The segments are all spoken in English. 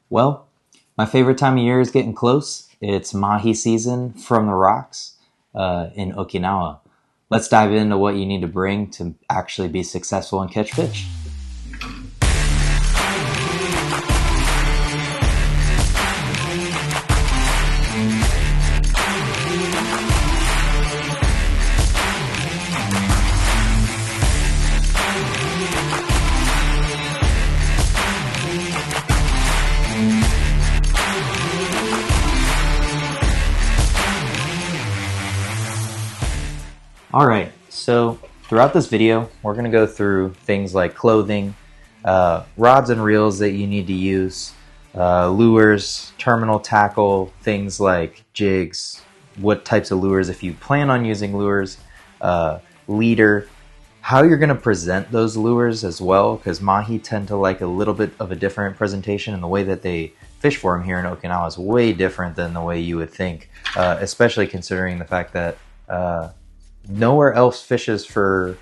Well, my favorite time of year is getting close. It's Mahi season from the rocks in Okinawa. Let's dive into what you need to bring to actually be successful and catch fish. Alright, so throughout this video, we're going to go through things like clothing, rods and reels that you need to use, lures, terminal tackle, things like jigs, what types of lures if you plan on using lures, leader, how you're going to present those lures as well, because Mahi tend to like a little bit of a different presentation, and the way that they fish for them here in Okinawa is way different than the way you would think, especially considering the fact that nowhere else fishes for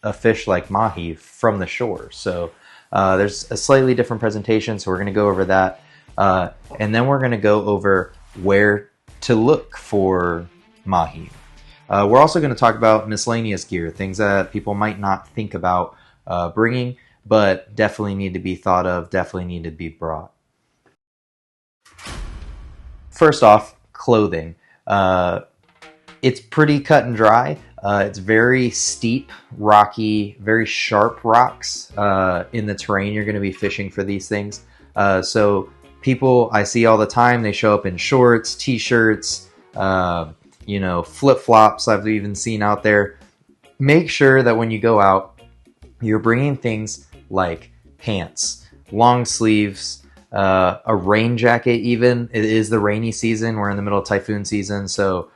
a fish like Mahi from the shore. So there's a slightly different presentation, so we're going to go over that. And then we're going to go over where to look for Mahi. We're also going to talk about miscellaneous gear, things that people might not think about bringing, but definitely need to be thought of, definitely need to be brought. First off, clothing. It's pretty cut and dry. It's very steep, rocky, very sharp rocks in the terrain you're going to be fishing for these things. So people I see all the time, they show up in shorts, t-shirts, flip-flops I've even seen out there. Make sure that when you go out, you're bringing things like pants, long sleeves, a rain jacket even. It is the rainy season. We're in the middle of typhoon season, so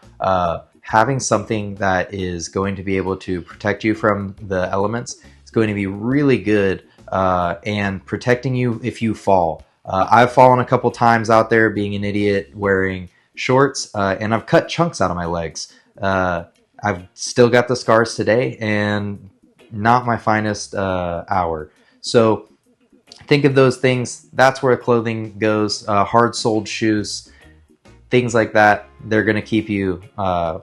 having something that is going to be able to protect you from the elements is going to be really good and protecting you if you fall. I've fallen a couple times out there being an idiot wearing shorts, and I've cut chunks out of my legs. I've still got the scars today, and not my finest hour. So think of those things. That's where clothing goes. Hard-soled shoes, things like that, they're going to keep you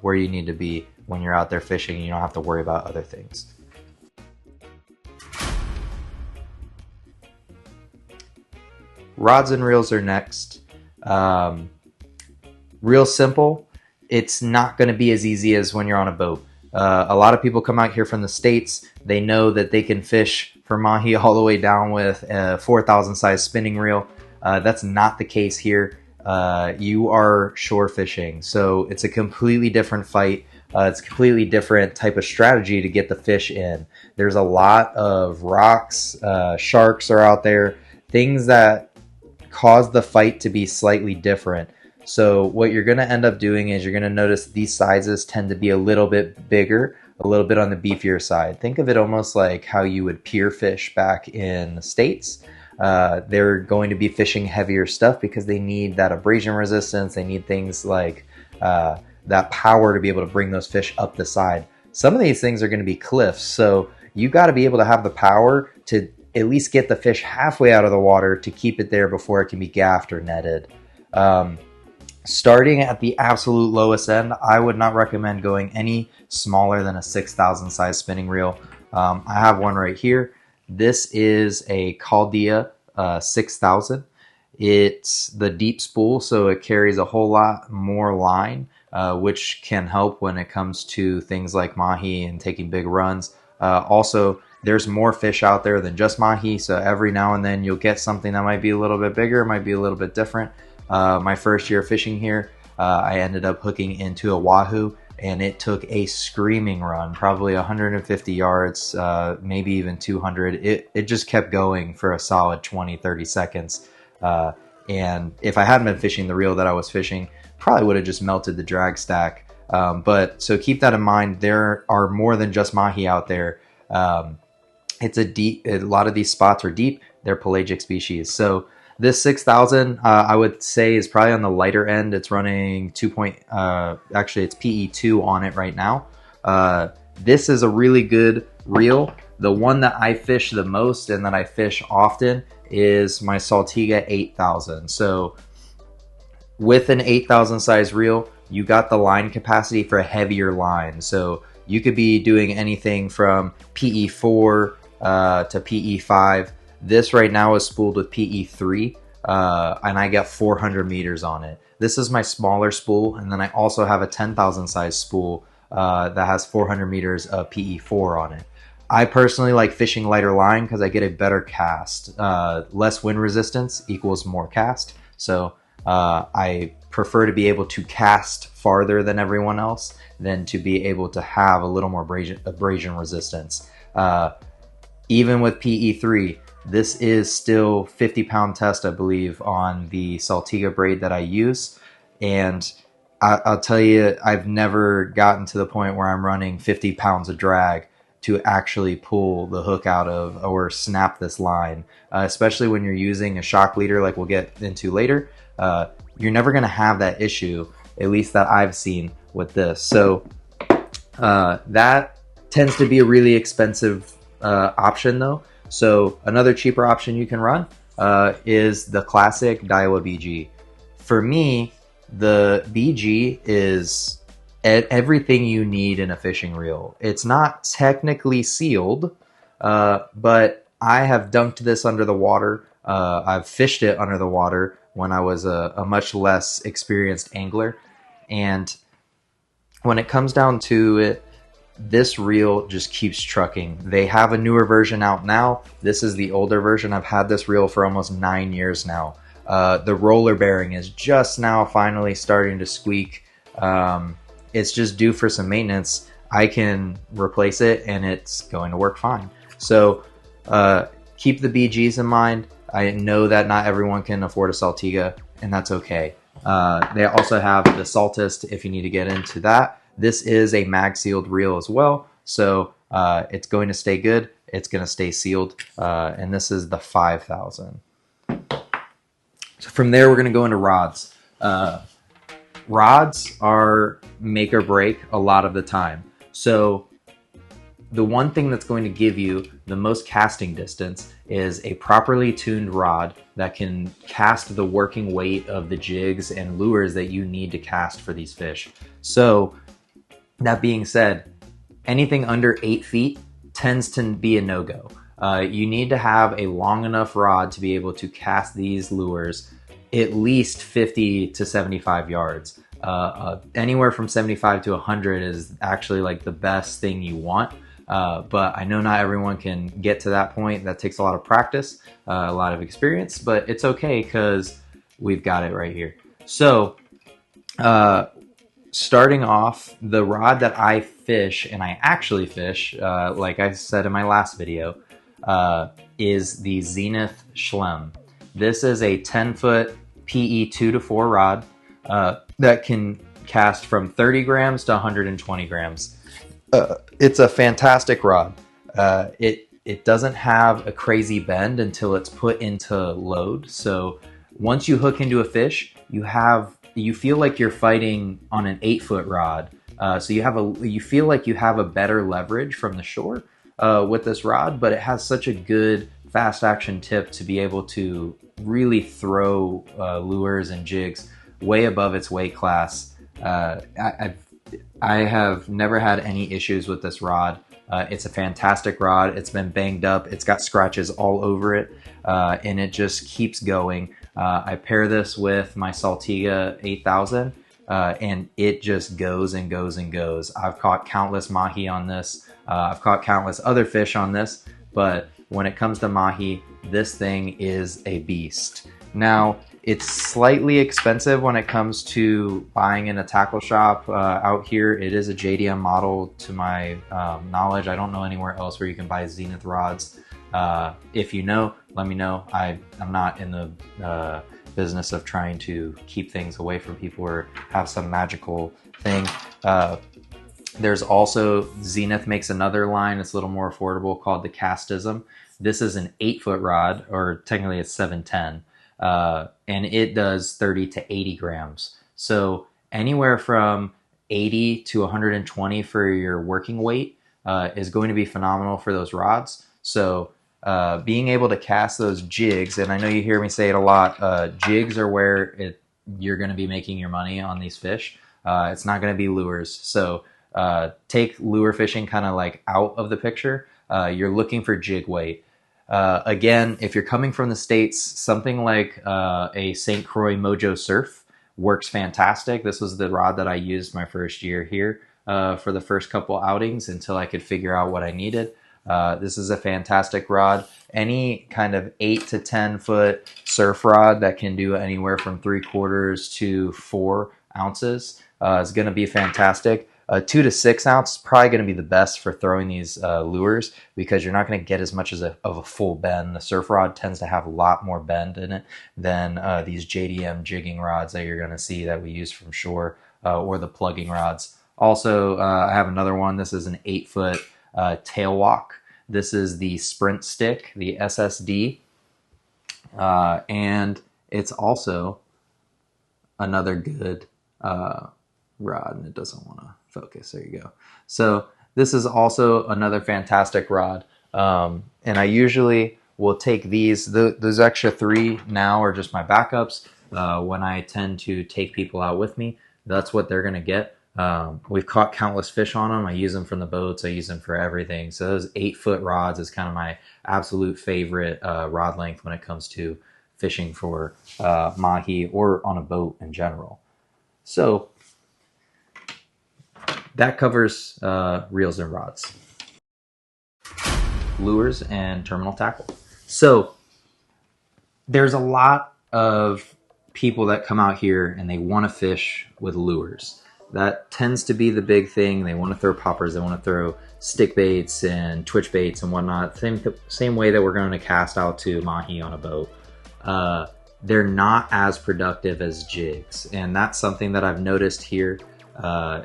where you need to be when you're out there fishing, and you don't have to worry about other things. Rods and reels are next. Real simple. It's not going to be as easy as when you're on a boat. A lot of people come out here from the States. They know that they can fish for Mahi all the way down with a 4,000 size spinning reel. That's not the case here. You are shore fishing, so it's a completely different fight. It's a completely different type of strategy to get the fish in. There's a lot of rocks, sharks are out there, things that cause the fight to be slightly different. So what you're going to end up doing is you're going to notice these sizes tend to be a little bit bigger, a little bit on the beefier side. Think of it almost like how you would pier fish back in the States. They're going to be fishing heavier stuff because they need that abrasion resistance. They need things like that power to be able to bring those fish up the side. Some of these things are going to be cliffs, so you got to be able to have the power to at least get the fish halfway out of the water to keep it there before it can be gaffed or netted. Starting at the absolute lowest end, I would not recommend going any smaller than a 6,000 size spinning reel. I have one right here. This is a Caldea 6000. It's the deep spool, so it carries a whole lot more line, which can help when it comes to things like Mahi and taking big runs. Also, there's more fish out there than just Mahi, so every now and then you'll get something that might be a little bit bigger, might be a little bit different. My first year fishing here, I ended up hooking into a wahoo, and it took a screaming run, probably 150 yards, maybe even 200. It just kept going for a solid 20-30 seconds. And if I hadn't been fishing the reel that I was fishing, probably would have just melted the drag stack. So keep that in mind. There are more than just Mahi out there. It's a lot of these spots are deep. They're pelagic species. So this 6,000, I would say, is probably on the lighter end. It's running actually it's PE2 on it right now. This is a really good reel. the one that I fish the most and that I fish often is my Saltiga 8000. So with an 8000 size reel, you got the line capacity for a heavier line. So you could be doing anything from PE4 to PE5. This right now is spooled with PE3, and I get 400 meters on it. This is my smaller spool, and then I also have a 10,000 size spool that has 400 meters of PE4 on it. I personally like fishing lighter line because I get a better cast. Less wind resistance equals more cast. So I prefer to be able to cast farther than everyone else than to be able to have a little more abrasion resistance. Even with PE3, this is still 50-pound test, I believe, on the Saltiga braid that I use. And I'll tell you, I've never gotten to the point where I'm running 50 pounds of drag to actually pull the hook out of or snap this line, especially when you're using a shock leader like we'll get into later. You're never going to have that issue, at least that I've seen with this. So that tends to be a really expensive option though. So another cheaper option you can run is the classic Daiwa BG. For me, the BG is everything you need in a fishing reel. It's not technically sealed, but I have dunked this under the water. I've fished it under the water when I was a much less experienced angler. And when it comes down to it, this reel just keeps trucking. They have a newer version out now. This is the older version. I've had this reel for almost 9 years now. The roller bearing is just now finally starting to squeak. It's just due for some maintenance. I can replace it and it's going to work fine. So keep the BGs in mind. I know that not everyone can afford a Saltiga, and that's okay. They also have the Saltist if you need to get into that. This is a mag sealed reel as well, so it's going to stay good. It's going to stay sealed, and this is the 5000. So from there, we're going to go into rods. Rods are make or break a lot of the time. So the one thing that's going to give you the most casting distance is a properly tuned rod that can cast the working weight of the jigs and lures that you need to cast for these fish. So that being said, anything under 8 feet tends to be a no-go. You need to have a long enough rod to be able to cast these lures at least 50 to 75 yards. Anywhere from 75 to 100 is actually like the best thing you want. But I know not everyone can get to that point. That takes a lot of practice, a lot of experience, but it's okay because we've got it right here. So starting off, the rod that I fish, and I actually fish, like I said in my last video, is the Zenith Schlem. This is a 10-foot PE 2 to 4 rod that can cast from 30 grams to 120 grams. It's a fantastic rod. It doesn't have a crazy bend until it's put into load. So once you hook into a fish, you feel like you're fighting on an 8-foot rod. So you feel like you have a better leverage from the shore with this rod, but it has such a good fast action tip to be able to really throw lures and jigs way above its weight class. I have never had any issues with this rod. It's a fantastic rod. It's been banged up. It's got scratches all over it, and it just keeps going. I pair this with my Saltiga 8000, and it just goes and goes and goes. I've caught countless mahi on this. I've caught countless other fish on this, but when it comes to mahi, this thing is a beast. Now, it's slightly expensive when it comes to buying in a tackle shop out here. It is a JDM model to my knowledge. I don't know anywhere else where you can buy Zenith rods. If you know, let me know. I'm not in the business of trying to keep things away from people or have some magical thing. There's also, Zenith makes another line. It's a little more affordable called the Castism. This is an 8-foot rod, or technically it's 710. And it does 30 to 80 grams. So anywhere from 80 to 120 for your working weight. is going to be phenomenal for those rods. So being able to cast those jigs, and I know you hear me say it a lot, jigs are where you're going to be making your money on these fish. It's not going to be lures. So take lure fishing kind of like out of the picture. You're looking for jig weight. Again, if you're coming from the States, something like a St. Croix Mojo Surf works fantastic. This was the rod that I used my first year here for the first couple outings until I could figure out what I needed. This is a fantastic rod. Any kind of 8 to 10 foot surf rod that can do anywhere from 3/4 to 4 ounces is going to be fantastic. 2 to 6 ounce is probably going to be the best for throwing these lures, because you're not going to get as much of a full bend. The surf rod tends to have a lot more bend in it than these JDM jigging rods that you're going to see that we use from shore, or the plugging rods. Also, I have another one. This is an 8-foot tail walk. This is the Sprint Stick, the SSD, and it's also another good rod, and it doesn't want to focus. There you go. So this is also another fantastic rod, and I usually will take these. Those extra 3 now are just my backups. When I tend to take people out with me, that's what they're going to get. We've caught countless fish on them. I use them from the boats. I use them for everything. So those 8-foot rods is kind of my absolute favorite rod length when it comes to fishing for mahi or on a boat in general. So that covers reels and rods, lures, and terminal tackle. So there's a lot of people that come out here and they want to fish with lures. That tends to be the big thing. They want to throw poppers. They want to throw stick baits and twitch baits and whatnot. Same way that we're going to cast out to mahi on a boat. They're not as productive as jigs. And that's something that I've noticed here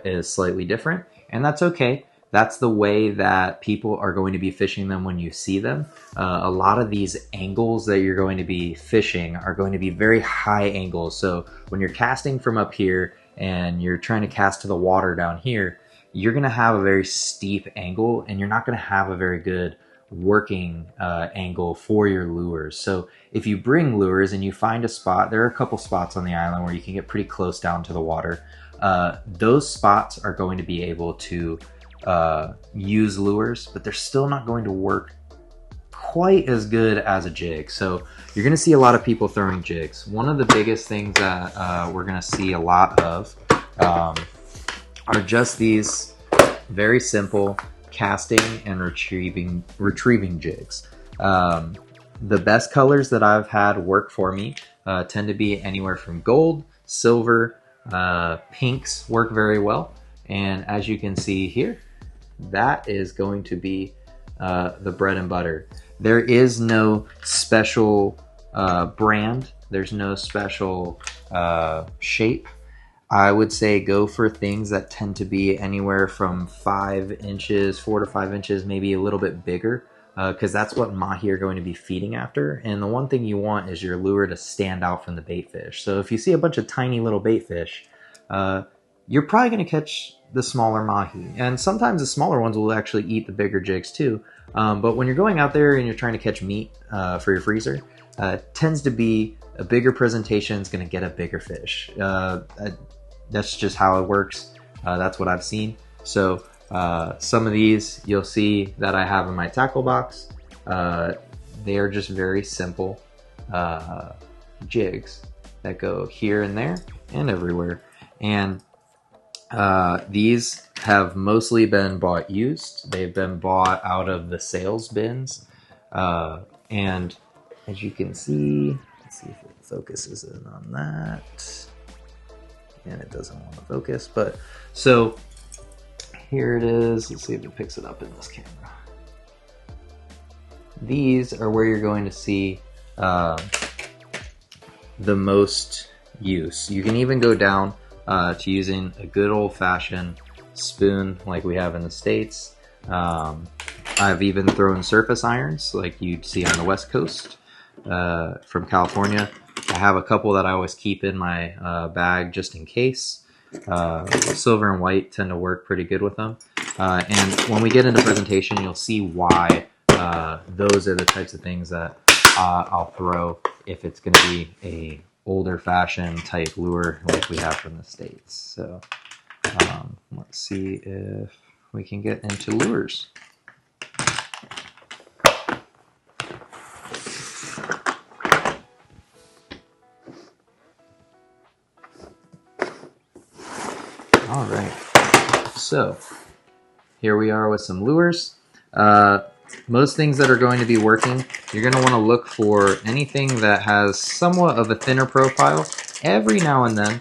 is slightly different. And that's okay. That's the way that people are going to be fishing them when you see them. A lot of these angles that you're going to be fishing are going to be very high angles. So when you're casting from up here and you're trying to cast to the water down here, you're going to have a very steep angle, and you're not going to have a very good working angle for your lures. So if you bring lures and you find a spot, there are a couple spots on the island where you can get pretty close down to the water. Those spots are going to be able to use lures, but they're still not going to work quite as good as a jig. So you're going to see a lot of people throwing jigs. One of the biggest things that we're going to see a lot of are just these very simple casting and retrieving jigs. The best colors that I've had work for me tend to be anywhere from gold, silver, pinks work very well. And as you can see here, that is going to be the bread and butter. There is no special brand. There's no special shape. I would say go for things that tend to be anywhere from 5 inches, 4 to 5 inches, maybe a little bit bigger, because that's what mahi are going to be feeding after. And the one thing you want is your lure to stand out from the bait fish. So if you see a bunch of tiny little bait fish, you're probably going to catch the smaller mahi. And sometimes the smaller ones will actually eat the bigger jigs too. But when you're going out there and you're trying to catch meat for your freezer, tends to be a bigger presentation is going to get a bigger fish. That's just how it works. That's what I've seen. So some of these you'll see that I have in my tackle box. They are just very simple jigs that go here and there and everywhere. And these have mostly been bought used. They've been bought out of the sales bins. And as you can see, let's see if it focuses in on that. And it doesn't want to focus, but so here it is. Let's see if it picks it up in this camera. These are where you're going to see the most use. You can even go down to using a good old-fashioned spoon like we have in the States. I've even thrown surface irons like you'd see on the West Coast from California. I have a couple that I always keep in my bag just in case. Silver and white tend to work pretty good with them. And when we get into presentation, you'll see why those are the types of things that I'll throw if it's going to be a older fashioned type lure like we have from the States. So let's see if we can get into lures. All right, so here we are with some lures. Most things that are going to be working, you're going to want to look for anything that has somewhat of a thinner profile. Every now and then,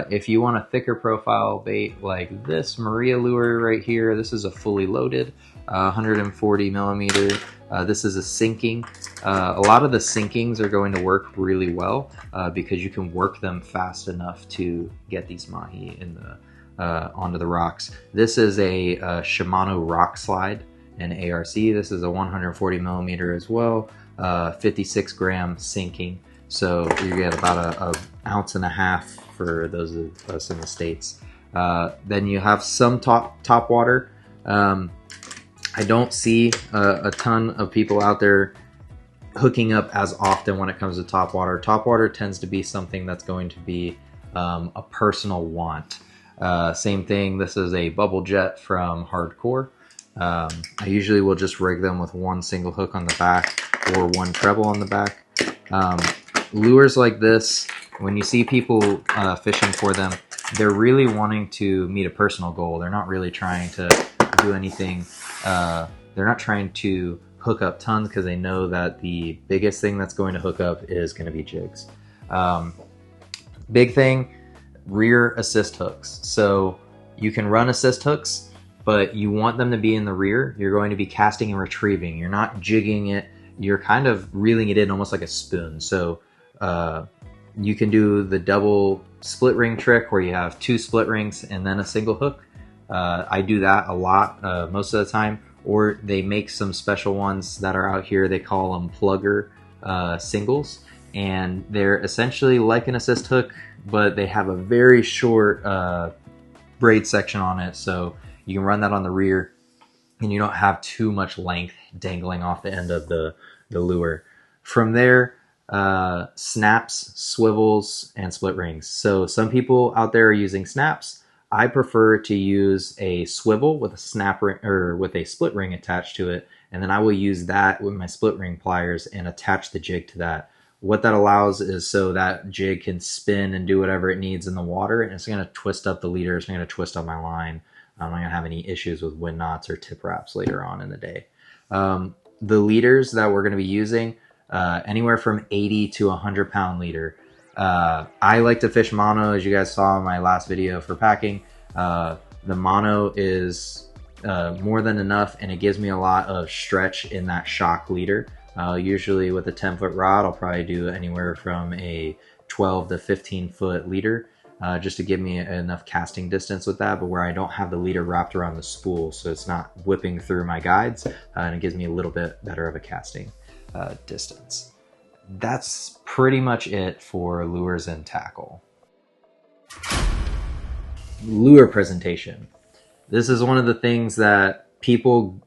if you want a thicker profile bait like this Maria lure right here, this is a fully loaded 140 millimeter. This is a sinking. A lot of the sinkings are going to work really well because you can work them fast enough to get these mahi in the onto the rocks. This is a Shimano rock slide, an ARC. This is a 140 millimeter as well, 56 gram sinking. So you get about an ounce and a half for those of us in the States. Then you have some top water. I don't see a ton of people out there hooking up as often when it comes to top water. Top water tends to be something that's going to be a personal want. Same thing, this is a bubble jet from Hardcore. I usually will just rig them with one single hook on the back or one treble on the back. Lures like this, when you see people fishing for them, they're really wanting to meet a personal goal. They're not really trying to do anything. They're not trying to hook up tons because they know that the biggest thing that's going to hook up is going to be jigs. Big thing, rear assist hooks. So you can run assist hooks, but you want them to be in the rear. You're going to be casting and retrieving. You're not jigging it. You're kind of reeling it in almost like a spoon. So you can do the double split ring trick where you have two split rings and then a single hook. I do that a lot most of the time. Or they make some special ones that are out here. They call them plugger singles. And they're essentially like an assist hook, but they have a very short braid section on it. So you can run that on the rear and you don't have too much length dangling off the end of the lure. From there, snaps, swivels, and split rings. So some people out there are using snaps. I prefer to use a swivel with a snap ring, or with a split ring attached to it, and then I will use that with my split ring pliers and attach the jig to that. What that allows is so that jig can spin and do whatever it needs in the water, and it's going to twist up the leader, it's going to twist up my line. I'm not going to have any issues with wind knots or tip wraps later on in the day. The leaders that we're going to be using, anywhere from 80 to 100 pound leader. I like to fish mono, as you guys saw in my last video for packing. The mono is more than enough, and it gives me a lot of stretch in that shock leader. Usually with a 10-foot rod, I'll probably do anywhere from a 12 to 15-foot leader, just to give me enough casting distance with that, but where I don't have the leader wrapped around the spool, so it's not whipping through my guides, and it gives me a little bit better of a casting distance. That's pretty much it for lures and tackle. Lure presentation. This is one of the things that people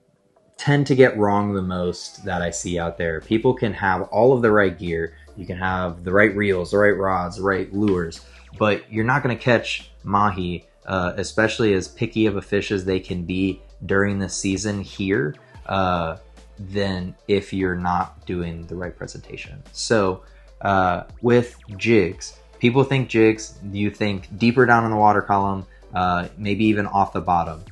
tend to get wrong the most that I see out there. People can have all of the right gear. You can have the right reels, the right rods, the right lures, but you're not going to catch mahi, especially as picky of a fish as they can be during the season here, than if you're not doing the right presentation. So with jigs, people think jigs, you think deeper down in the water column, maybe even off the bottom.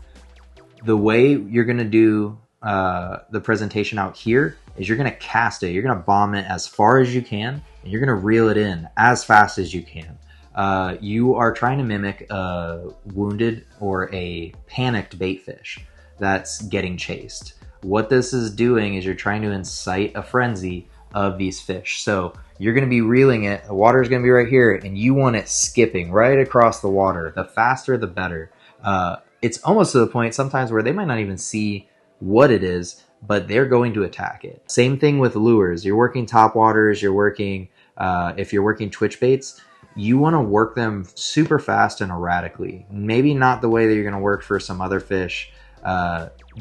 The way you're going to do the presentation out here is you're going to cast it. You're going to bomb it as far as you can, and you're going to reel it in as fast as you can. You are trying to mimic a wounded or a panicked bait fish that's getting chased. What this is doing is you're trying to incite a frenzy of these fish. So you're going to be reeling it, the water is going to be right here, and you want it skipping right across the water. The faster, the better. It's almost to the point sometimes where they might not even see what it is, but they're going to attack it. Same thing with lures. You're working top waters, you're working, if you're working twitch baits, you want to work them super fast and erratically. Maybe not the way that you're going to work for some other fish.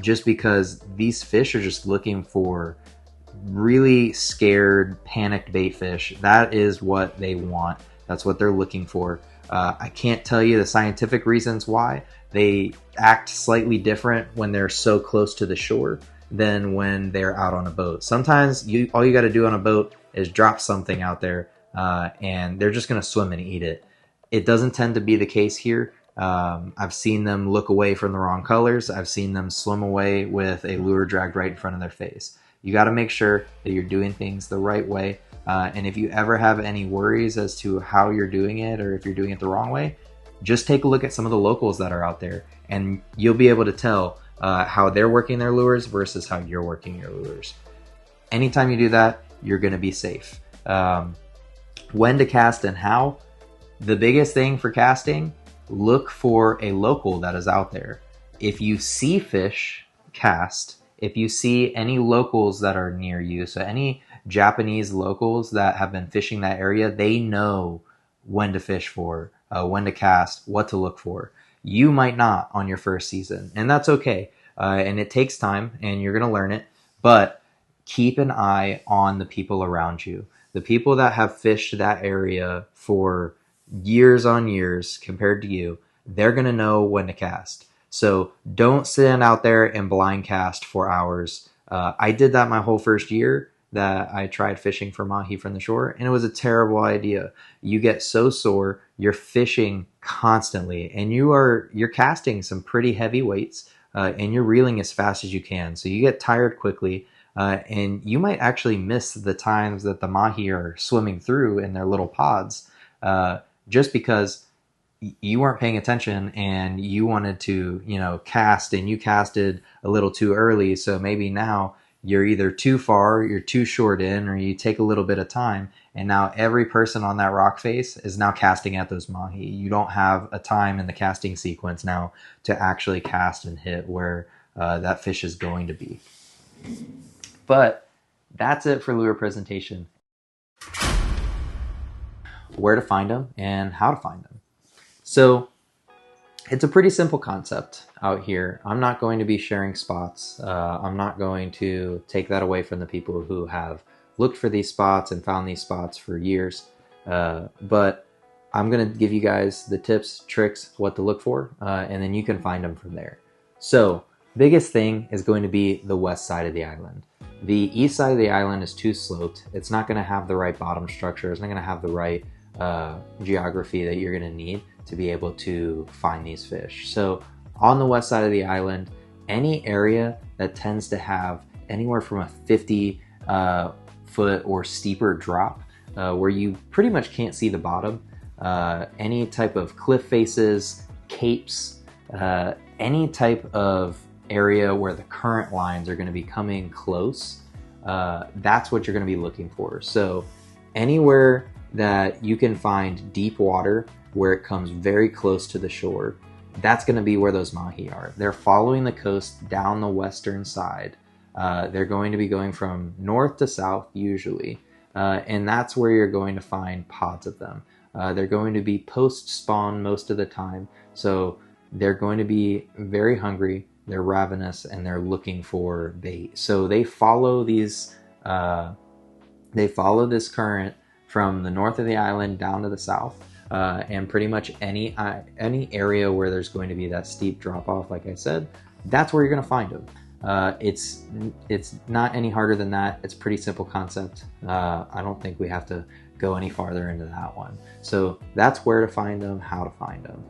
just because these fish are just looking for really scared, panicked bait fish. That is what they want. That's what they're looking for. I can't tell you the scientific reasons why. They act slightly different when they're so close to the shore than when they're out on a boat. Sometimes all you got to do on a boat is drop something out there, and they're just going to swim and eat it. It doesn't tend to be the case here. I've seen them look away from the wrong colors. I've seen them swim away with a lure dragged right in front of their face. You got to make sure that you're doing things the right way. And if you ever have any worries as to how you're doing it or if you're doing it the wrong way, just take a look at some of the locals that are out there, and you'll be able to tell how they're working their lures versus how you're working your lures. Anytime you do that, you're going to be safe. When to cast and how. The biggest thing for casting, look for a local that is out there. If you see fish, cast. If you see any locals that are near you, so any Japanese locals that have been fishing that area, they know when to fish for, when to cast, what to look for. You might not on your first season, and that's okay. And it takes time, and you're going to learn it, but keep an eye on the people around you. The people that have fished that area for years on years compared to you, they're going to know when to cast. So don't stand out there and blind cast for hours. I did that my whole first year that I tried fishing for mahi from the shore, and it was a terrible idea. You get so sore, you're fishing constantly, and you're casting some pretty heavy weights, and you're reeling as fast as you can. So you get tired quickly, and you might actually miss the times that the mahi are swimming through in their little pods, just because you weren't paying attention and you wanted to, cast, and you casted a little too early. So maybe now you're either too far, you're too short in, or you take a little bit of time. And now every person on that rock face is now casting at those mahi. You don't have a time in the casting sequence now to actually cast and hit where that fish is going to be. But that's it for lure presentation. Where to find them and how to find them. So it's a pretty simple concept out here. I'm not going to be sharing spots. I'm not going to take that away from the people who have looked for these spots and found these spots for years. But I'm going to give you guys the tips, tricks, what to look for, and then you can find them from there. So biggest thing is going to be the west side of the island. The east side of the island is too sloped. It's not going to have the right bottom structure. It's not going to have the right geography that you're going to need to be able to find these fish. So on the west side of the island, any area that tends to have anywhere from a 50 foot or steeper drop, where you pretty much can't see the bottom, any type of cliff faces, capes, any type of area where the current lines are going to be coming close, that's what you're going to be looking for. So anywhere that you can find deep water where it comes very close to the shore, that's going to be where those mahi are. They're following the coast down the western side. They're going to be going from north to south usually, and that's where you're going to find pods of them. They're going to be post-spawn most of the time, so they're going to be very hungry, they're ravenous, and they're looking for bait. So they follow these, they follow this current from the north of the island down to the south, and pretty much any area where there's going to be that steep drop off, like I said, that's where you're going to find them. It's not any harder than that. It's a pretty simple concept. I don't think we have to go any farther into that one. So that's where to find them, how to find them.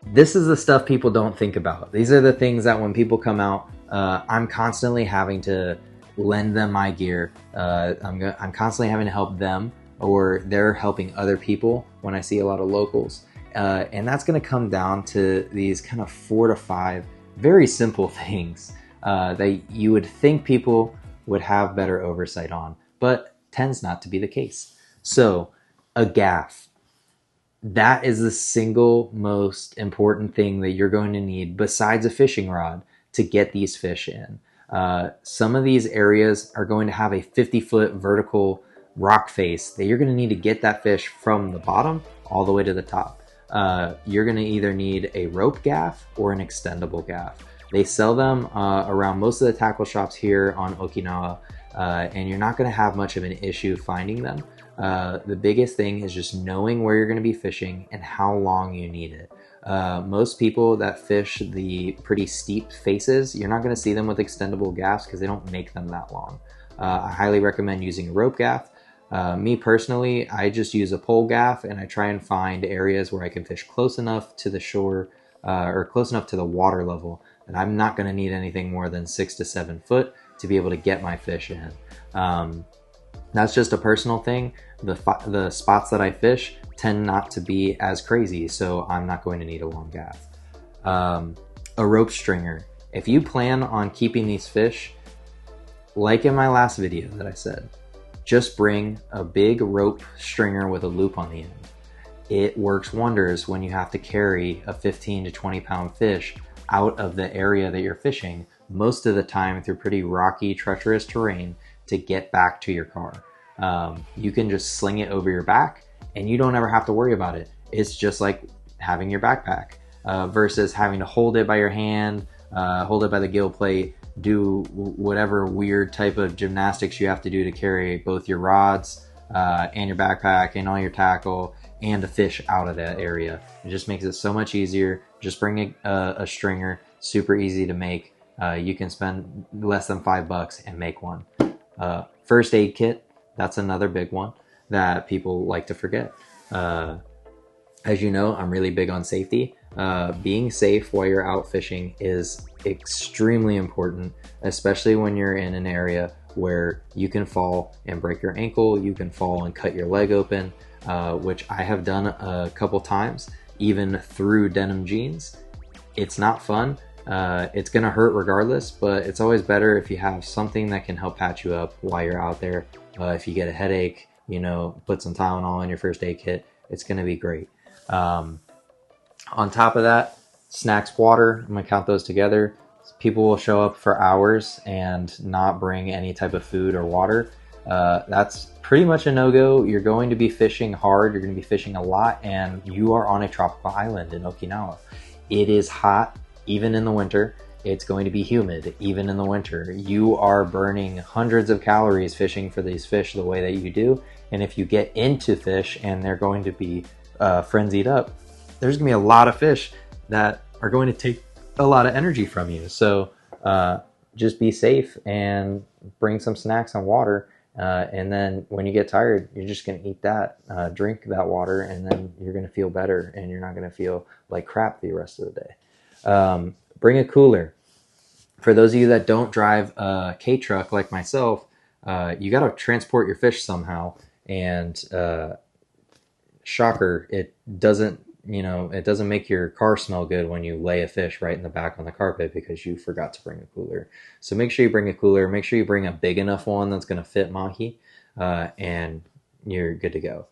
This is the stuff people don't think about. These are the things that when people come out, I'm constantly having to lend them my gear. I'm constantly having to help them, or they're helping other people when I see a lot of locals. And that's going to come down to these kind of 4 to 5 very simple things that you would think people would have better oversight on, but tends not to be the case. So a gaff. That is the single most important thing that you're going to need besides a fishing rod to get these fish in. Some of these areas are going to have a 50-foot vertical rock face that you're going to need to get that fish from the bottom all the way to the top. you're going to either need a rope gaff or an extendable gaff. They sell them around most of the tackle shops here on Okinawa, and you're not going to have much of an issue finding them. The biggest thing is just knowing where you're going to be fishing and how long you need it. Most people that fish the pretty steep faces, you're not going to see them with extendable gaffs because they don't make them that long. I highly recommend using a rope gaff. Me personally, I just use a pole gaff, and I try and find areas where I can fish close enough to the shore or close enough to the water level that I'm not going to need anything more than 6 to 7 foot to be able to get my fish in. That's just a personal thing. The spots that I fish tend not to be as crazy, so I'm not going to need a long gaff. A rope stringer. If you plan on keeping these fish, like in my last video that I said, just bring a big rope stringer with a loop on the end. It works wonders when you have to carry a 15 to 20 pound fish out of the area that you're fishing, most of the time through pretty rocky, treacherous terrain, to get back to your car. You can just sling it over your back and you don't ever have to worry about it. It's just like having your backpack versus having to hold it by your hand, hold it by the gill plate, do whatever weird type of gymnastics you have to do to carry both your rods and your backpack and all your tackle and a fish out of that area. It just makes it so much easier. Just bring a stringer, super easy to make. You can spend less than $5 and make one. First aid kit, that's another big one that people like to forget. As you know, I'm really big on safety. Being safe while you're out fishing is extremely important, especially when you're in an area where you can fall and break your ankle, you can fall and cut your leg open, which I have done a couple times, even through denim jeans. It's not fun. It's gonna hurt regardless, but it's always better if you have something that can help patch you up while you're out there. If you get a headache, you know, put some Tylenol in your first aid kit. It's gonna be great. On top of that, snacks, water, I'm gonna count those together. People will show up for hours and not bring any type of food or water. That's pretty much a no-go. You're going to be fishing hard, you're gonna be fishing a lot, and you are on a tropical island in Okinawa. It is hot, even in the winter. It's going to be humid, even in the winter. You are burning hundreds of calories fishing for these fish the way that you do, and if you get into fish and they're going to be frenzied up, there's gonna be a lot of fish that are going to take a lot of energy from you. So just be safe and bring some snacks and water. And then when you get tired, you're just gonna eat that, drink that water, and then you're gonna feel better and you're not gonna feel like crap the rest of the day. Bring a cooler. For those of you that don't drive a K-truck like myself, you gotta transport your fish somehow, and shocker, it doesn't make your car smell good when you lay a fish right in the back on the carpet because you forgot to bring a cooler. So make sure you bring a cooler. Make sure you bring a big enough one that's going to fit Mahi, and you're good to go.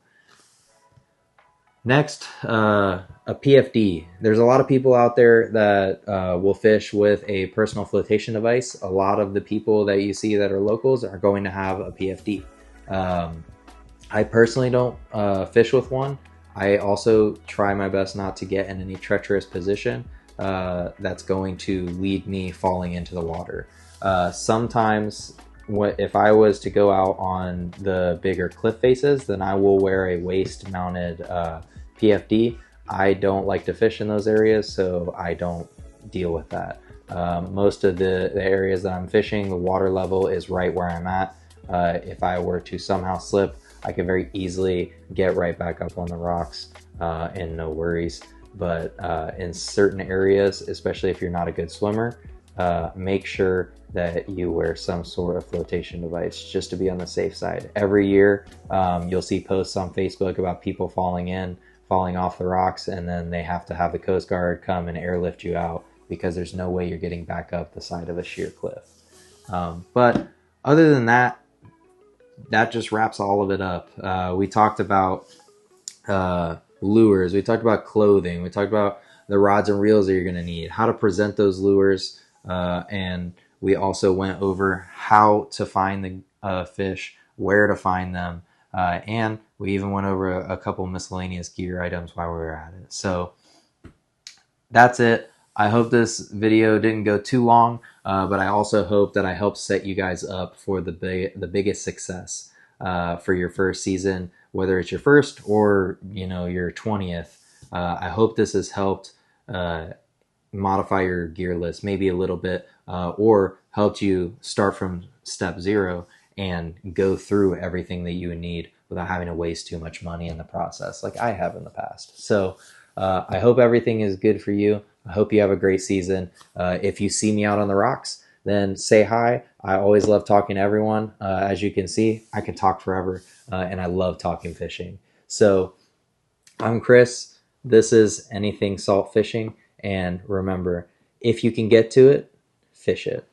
Next, a PFD. There's a lot of people out there that will fish with a personal flotation device. A lot of the people that you see that are locals are going to have a PFD. I personally don't fish with one. I also try my best not to get in any treacherous position that's going to lead me falling into the water. Sometimes if I was to go out on the bigger cliff faces, then I will wear a waist mounted PFD. I don't like to fish in those areas, so I don't deal with that. Most of the areas that I'm fishing, the water level is right where I'm at. If I were to somehow slip, I can very easily get right back up on the rocks and no worries. But in certain areas, especially if you're not a good swimmer, make sure that you wear some sort of flotation device just to be on the safe side. Every year, you'll see posts on Facebook about people falling off the rocks, and then they have to have the Coast Guard come and airlift you out because there's no way you're getting back up the side of a sheer cliff. But other than that, that just wraps all of it up. We talked about lures, we talked about clothing, we talked about the rods and reels that you're going to need, how to present those lures, and we also went over how to find the fish, where to find them, And we even went over a couple miscellaneous gear items while we were at it. So that's it. I hope this video didn't go too long, but I also hope that I helped set you guys up for the biggest success for your first season, whether it's your first or your 20th. I hope this has helped modify your gear list maybe a little bit, or helped you start from step zero and go through everything that you would need without having to waste too much money in the process like I have in the past. So I hope everything is good for you. I hope you have a great season. If you see me out on the rocks, then say hi. I always love talking to everyone. As you can see, I can talk forever, and I love talking fishing. So I'm Chris. This is Anything Salt Fishing. And remember, if you can get to it, fish it.